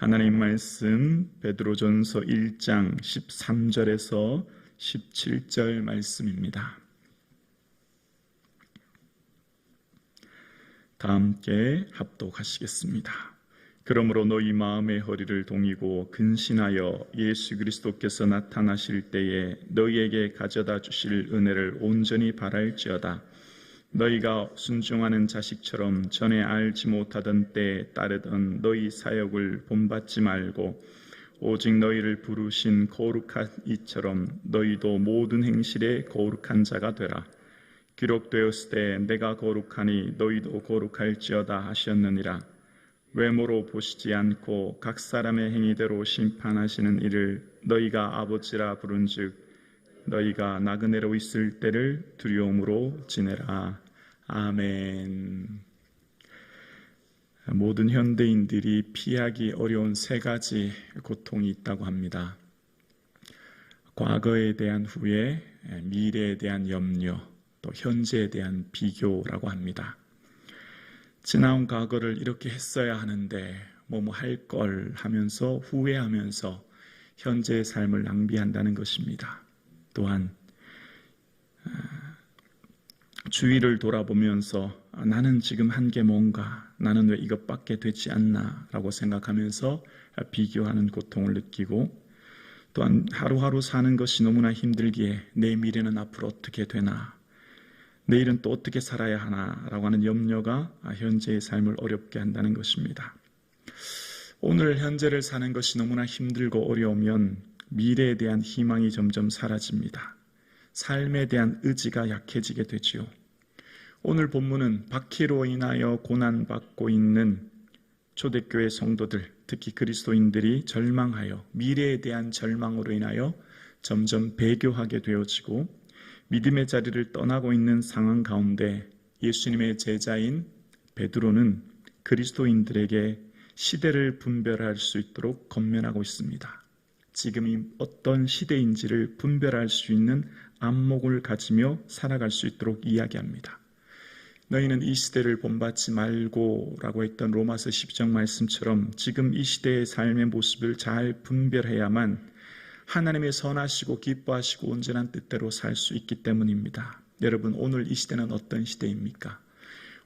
하나님 말씀 베드로전서 1장 13절에서 17절 말씀입니다. 다 함께 합독하시겠습니다. 그러므로 너희 마음의 허리를 동이고 근신하여 예수 그리스도께서 나타나실 때에 너희에게 가져다 주실 은혜를 온전히 바랄지어다. 너희가 순종하는 자식처럼 전에 알지 못하던 때에 따르던 너희 사역을 본받지 말고 오직 너희를 부르신 거룩한 이처럼 너희도 모든 행실에 거룩한 자가 되라. 기록되었을 때 내가 거룩하니 너희도 거룩할지어다 하셨느니라. 외모로 보시지 않고 각 사람의 행위대로 심판하시는 이를 너희가 아버지라 부른즉 너희가 나그네로 있을 때를 두려움으로 지내라. 아멘. 모든 현대인들이 피하기 어려운 세 가지 고통이 있다고 합니다. 과거에 대한 후회, 미래에 대한 염려, 또 현재에 대한 비교라고 합니다. 지나온 과거를 이렇게 했어야 하는데 뭐뭐 할 걸 하면서 후회하면서 현재의 삶을 낭비한다는 것입니다. 또한 주위를 돌아보면서 나는 지금 한 게 뭔가, 나는 왜 이것밖에 되지 않나 라고 생각하면서 비교하는 고통을 느끼고, 또한 하루하루 사는 것이 너무나 힘들기에 내 미래는 앞으로 어떻게 되나, 내일은 또 어떻게 살아야 하나 라고 하는 염려가 현재의 삶을 어렵게 한다는 것입니다. 오늘 현재를 사는 것이 너무나 힘들고 어려우면 미래에 대한 희망이 점점 사라집니다. 삶에 대한 의지가 약해지게 되지요. 오늘 본문은 박해로 인하여 고난받고 있는 초대교회 성도들, 특히 그리스도인들이 절망하여 미래에 대한 절망으로 인하여 점점 배교하게 되어지고 믿음의 자리를 떠나고 있는 상황 가운데 예수님의 제자인 베드로는 그리스도인들에게 시대를 분별할 수 있도록 권면하고 있습니다. 지금이 어떤 시대인지를 분별할 수 있는 안목을 가지며 살아갈 수 있도록 이야기합니다. 너희는 이 시대를 본받지 말고 라고 했던 로마서 10장 말씀처럼 지금 이 시대의 삶의 모습을 잘 분별해야만 하나님의 선하시고 기뻐하시고 온전한 뜻대로 살 수 있기 때문입니다. 여러분, 오늘 이 시대는 어떤 시대입니까?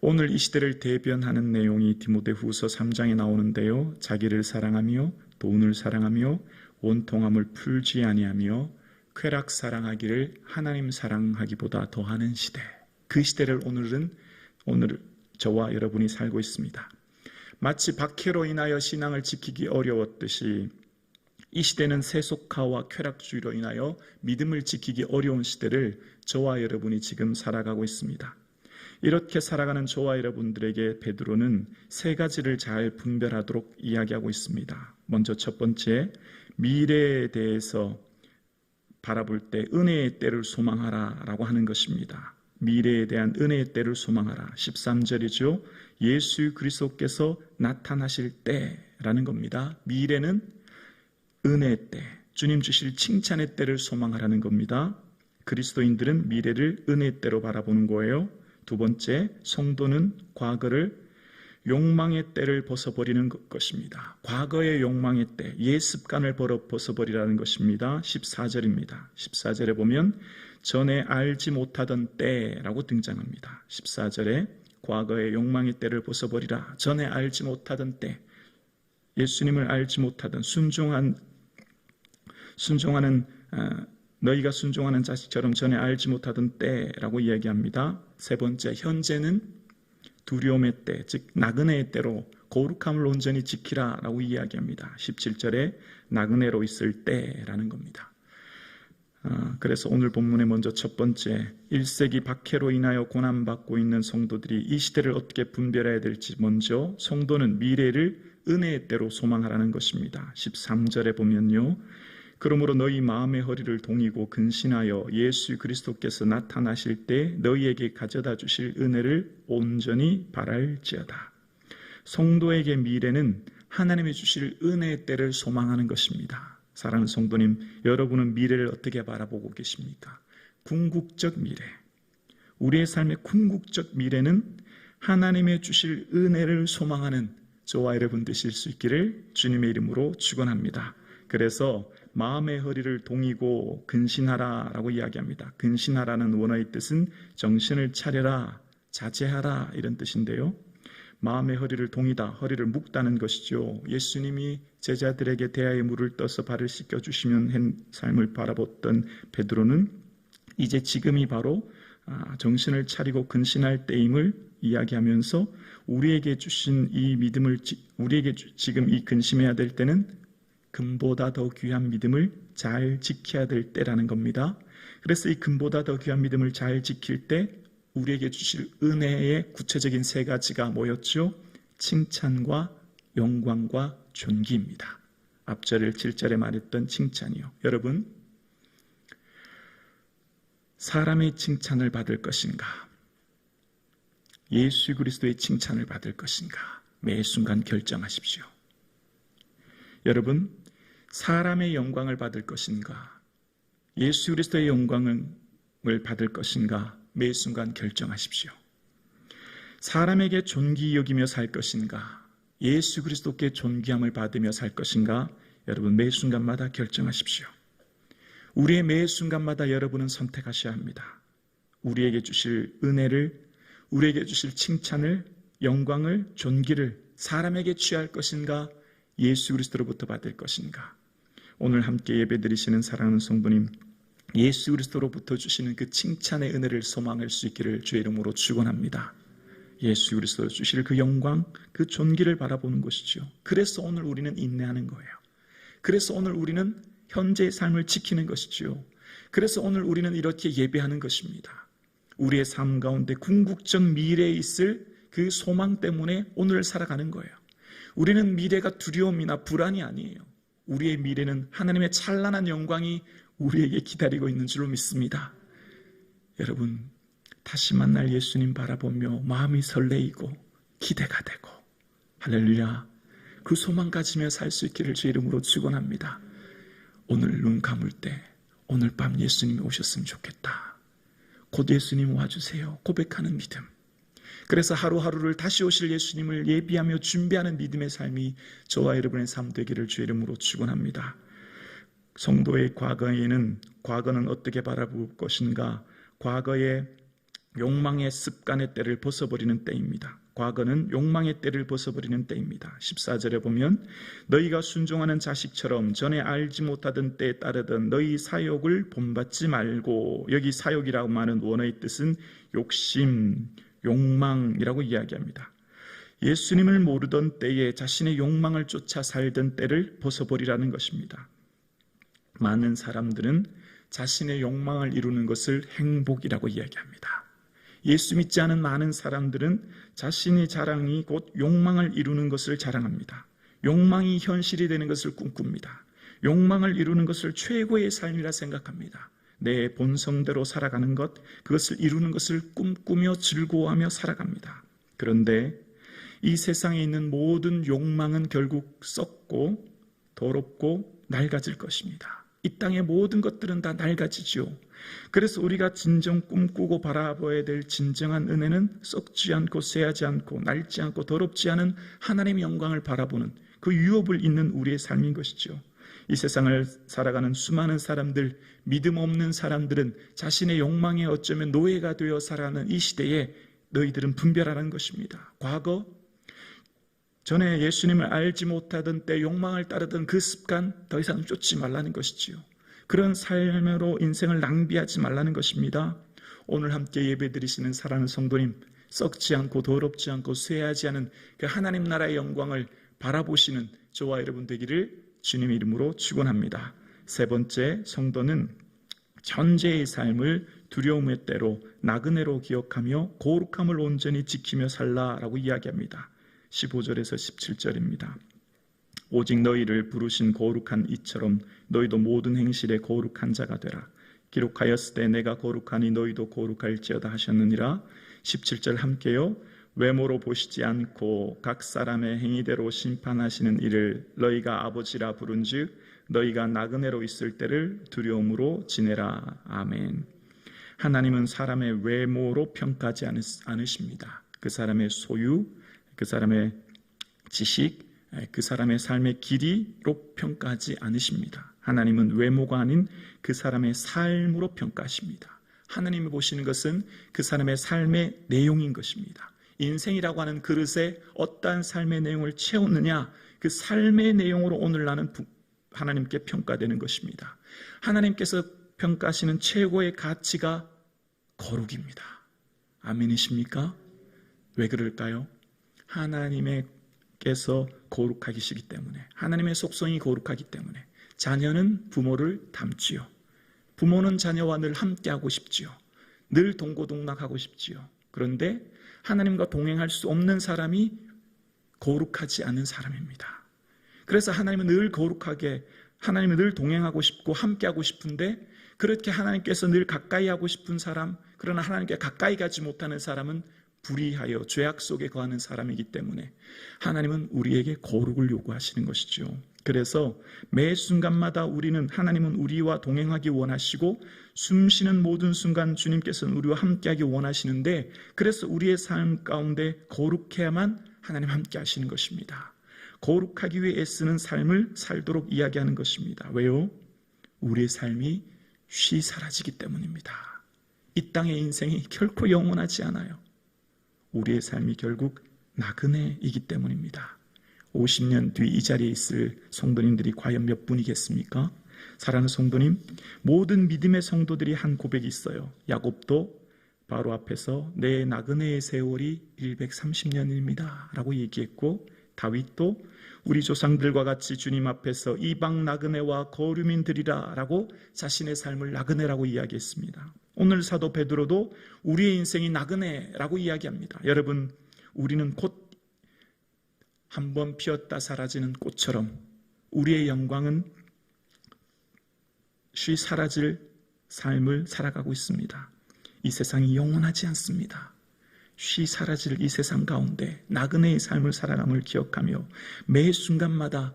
오늘 이 시대를 대변하는 내용이 디모데후서 3장에 나오는데요. 자기를 사랑하며 돈을 사랑하며 원통함을 풀지 아니하며 쾌락 사랑하기를 하나님 사랑하기보다 더하는 시대. 그 시대를 오늘 저와 여러분이 살고 있습니다. 마치 박해로 인하여 신앙을 지키기 어려웠듯이 이 시대는 세속화와 쾌락주의로 인하여 믿음을 지키기 어려운 시대를 저와 여러분이 지금 살아가고 있습니다. 이렇게 살아가는 저와 여러분들에게 베드로는 세 가지를 잘 분별하도록 이야기하고 있습니다. 먼저 첫 번째, 미래에 대해서 바라볼 때 은혜의 때를 소망하라 라고 하는 것입니다. 미래에 대한 은혜의 때를 소망하라. 13절이죠. 예수 그리스도께서 나타나실 때라는 겁니다. 미래는 은혜의 때, 주님 주실 칭찬의 때를 소망하라는 겁니다. 그리스도인들은 미래를 은혜의 때로 바라보는 거예요. 두 번째, 성도는 과거를 욕망의 때를 벗어버리는 것입니다. 과거의 욕망의 때, 옛 습관을 벗어버리라는 것입니다. 14절입니다. 14절에 보면 전에 알지 못하던 때라고 등장합니다. 14절에 과거의 욕망의 때를 벗어버리라. 전에 알지 못하던 때, 예수님을 알지 못하던 너희가 순종하는 자식처럼 전에 알지 못하던 때라고 이야기합니다. 세 번째, 현재는 두려움의 때, 즉 나그네의 때로 거룩함을 온전히 지키라 라고 이야기합니다. 17절에 나그네로 있을 때라는 겁니다. 그래서 오늘 본문의 먼저 첫 번째, 1세기 박해로 인하여 고난받고 있는 성도들이 이 시대를 어떻게 분별해야 될지, 먼저 성도는 미래를 은혜의 때로 소망하라는 것입니다. 13절에 보면요, 그러므로 너희 마음의 허리를 동이고 근신하여 예수 그리스도께서 나타나실 때 너희에게 가져다 주실 은혜를 온전히 바랄지어다. 성도에게 미래는 하나님이 주실 은혜의 때를 소망하는 것입니다. 사랑하는 성도님, 여러분은 미래를 어떻게 바라보고 계십니까? 궁극적 미래, 우리의 삶의 궁극적 미래는 하나님의 주실 은혜를 소망하는 저와 여러분 되실 수 있기를 주님의 이름으로 축원합니다. 그래서 마음의 허리를 동이고 근신하라 라고 이야기합니다. 근신하라는 원어의 뜻은 정신을 차려라, 자제하라 이런 뜻인데요. 마음의 허리를 동이다, 허리를 묶다는 것이죠. 예수님이 제자들에게 대야에 물을 떠서 발을 씻겨주시면 한 삶을 바라봤던 베드로는 이제 지금이 바로 정신을 차리고 근신할 때임을 이야기하면서 우리에게 주신 이 믿음을, 우리에게 지금 이 근심해야 될 때는 금보다 더 귀한 믿음을 잘 지켜야 될 때라는 겁니다. 그래서 이 금보다 더 귀한 믿음을 잘 지킬 때 우리에게 주실 은혜의 구체적인 세 가지가 뭐였죠? 칭찬과 영광과 존귀입니다. 앞절 7절에 말했던 칭찬이요. 여러분, 사람의 칭찬을 받을 것인가? 예수 그리스도의 칭찬을 받을 것인가? 매 순간 결정하십시오. 여러분, 사람의 영광을 받을 것인가? 예수 그리스도의 영광을 받을 것인가? 매 순간 결정하십시오. 사람에게 존귀 여기며 살 것인가? 예수 그리스도께 존귀함을 받으며 살 것인가? 여러분, 매 순간마다 결정하십시오. 우리의 매 순간마다 여러분은 선택하셔야 합니다. 우리에게 주실 은혜를, 우리에게 주실 칭찬을, 영광을, 존귀를 사람에게 취할 것인가? 예수 그리스도로부터 받을 것인가? 오늘 함께 예배드리시는 사랑하는 성도님, 예수 그리스도로부터 주시는 그 칭찬의 은혜를 소망할 수 있기를 주의 이름으로 축원합니다. 예수 그리스도 주실 그 영광, 그 존귀를 바라보는 것이죠. 그래서 오늘 우리는 인내하는 거예요. 그래서 오늘 우리는 현재의 삶을 지키는 것이죠. 그래서 오늘 우리는 이렇게 예배하는 것입니다. 우리의 삶 가운데 궁극적 미래에 있을 그 소망 때문에 오늘을 살아가는 거예요. 우리는 미래가 두려움이나 불안이 아니에요. 우리의 미래는 하나님의 찬란한 영광이 우리에게 기다리고 있는 줄로 믿습니다. 여러분, 다시 만날 예수님 바라보며 마음이 설레이고 기대가 되고 할렐루야, 그 소망 가지며 살 수 있기를 주의 이름으로 축원합니다. 오늘 눈 감을 때 오늘 밤 예수님이 오셨으면 좋겠다. 곧 예수님 와주세요. 고백하는 믿음. 그래서 하루하루를 다시 오실 예수님을 예비하며 준비하는 믿음의 삶이 저와 여러분의 삶 되기를 주의 이름으로 축원합니다. 성도의 과거는 어떻게 바라볼 것인가? 과거의 욕망의 습관의 때를 벗어버리는 때입니다. 과거는 욕망의 때를 벗어버리는 때입니다. 14절에 보면 너희가 순종하는 자식처럼 전에 알지 못하던 때에 따르던 너희 사욕을 본받지 말고, 여기 사욕이라고 말하는 원어의 뜻은 욕심, 욕망이라고 이야기합니다. 예수님을 모르던 때에 자신의 욕망을 쫓아 살던 때를 벗어버리라는 것입니다. 많은 사람들은 자신의 욕망을 이루는 것을 행복이라고 이야기합니다. 예수 믿지 않은 많은 사람들은 자신의 자랑이 곧 욕망을 이루는 것을 자랑합니다. 욕망이 현실이 되는 것을 꿈꿉니다. 욕망을 이루는 것을 최고의 삶이라 생각합니다. 내 본성대로 살아가는 것, 그것을 이루는 것을 꿈꾸며 즐거워하며 살아갑니다. 그런데 이 세상에 있는 모든 욕망은 결국 썩고 더럽고 낡아질 것입니다. 이 땅의 모든 것들은 다 낡아지죠. 그래서 우리가 진정 꿈꾸고 바라봐야 될 진정한 은혜는 썩지 않고 쇠하지 않고 낡지 않고 더럽지 않은 하나님의 영광을 바라보는 그 유업을 잇는 우리의 삶인 것이죠. 이 세상을 살아가는 수많은 사람들, 믿음 없는 사람들은 자신의 욕망에 어쩌면 노예가 되어 살아가는 이 시대에 너희들은 분별하라는 것입니다. 과거 전에 예수님을 알지 못하던 때 욕망을 따르던 그 습관 더 이상 쫓지 말라는 것이지요. 그런 삶으로 인생을 낭비하지 말라는 것입니다. 오늘 함께 예배드리시는 사랑하는 성도님, 썩지 않고 더럽지 않고 쇠하지 않은 그 하나님 나라의 영광을 바라보시는 저와 여러분 되기를 주님의 이름으로 축원합니다. 세 번째, 성도는 현재의 삶을 두려움의 때로 나그네로 기억하며 거룩함을 온전히 지키며 살라라고 이야기합니다. 15절에서 17절입니다. 오직 너희를 부르신 거룩한 이처럼 너희도 모든 행실에 거룩한 자가 되라. 기록하였을 때 내가 거룩하니 너희도 거룩할지어다 하셨느니라. 17절 함께요. 외모로 보시지 않고 각 사람의 행위대로 심판하시는 이를 너희가 아버지라 부른즉 너희가 나그네로 있을 때를 두려움으로 지내라. 아멘. 하나님은 사람의 외모로 평가하지 않으십니다. 그 사람의 소유, 그 사람의 지식, 그 사람의 삶의 길이로 평가하지 않으십니다. 하나님은 외모가 아닌 그 사람의 삶으로 평가하십니다. 하나님이 보시는 것은 그 사람의 삶의 내용인 것입니다. 인생이라고 하는 그릇에 어떠한 삶의 내용을 채웠느냐, 그 삶의 내용으로 오늘 나는 하나님께 평가되는 것입니다. 하나님께서 평가하시는 최고의 가치가 거룩입니다. 아멘이십니까? 왜 그럴까요? 하나님께서 거룩하시기 때문에, 하나님의 속성이 거룩하기 때문에 자녀는 부모를 닮지요. 부모는 자녀와 늘 함께하고 싶지요. 늘 동고동락하고 싶지요. 그런데 하나님과 동행할 수 없는 사람이 거룩하지 않은 사람입니다. 그래서 하나님은 늘 거룩하게, 하나님은 늘 동행하고 싶고 함께하고 싶은데, 그렇게 하나님께서 늘 가까이 하고 싶은 사람, 그러나 하나님께 가까이 가지 못하는 사람은 불의하여 죄악 속에 거하는 사람이기 때문에 하나님은 우리에게 거룩을 요구하시는 것이죠. 그래서 매 순간마다 하나님은 우리와 동행하기 원하시고, 숨쉬는 모든 순간 주님께서는 우리와 함께하기 원하시는데, 그래서 우리의 삶 가운데 거룩해야만 하나님 함께 하시는 것입니다. 거룩하기 위해 애쓰는 삶을 살도록 이야기하는 것입니다. 왜요? 우리의 삶이 쉬 사라지기 때문입니다. 이 땅의 인생이 결코 영원하지 않아요. 우리의 삶이 결국 나그네이기 때문입니다. 50년 뒤 이 자리에 있을 성도님들이 과연 몇 분이겠습니까? 사랑하는 성도님, 모든 믿음의 성도들이 한 고백이 있어요. 야곱도 바로 앞에서 내 나그네의 세월이 130년입니다 라고 얘기했고, 다윗도 우리 조상들과 같이 주님 앞에서 이방 나그네와 거류민들이라 라고 자신의 삶을 나그네라고 이야기했습니다. 오늘 사도 베드로도 우리의 인생이 나그네라고 이야기합니다. 여러분, 우리는 곧 한번 피었다 사라지는 꽃처럼 우리의 영광은 쉬 사라질 삶을 살아가고 있습니다. 이 세상이 영원하지 않습니다. 쉬 사라질 이 세상 가운데 나그네의 삶을 살아감을 기억하며 매 순간마다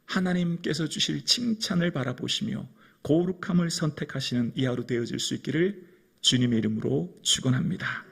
하나님께서 주실 칭찬을 바라보시며 거룩함을 선택하시는 이 하루 되어질 수 있기를 주님의 이름으로 축원합니다.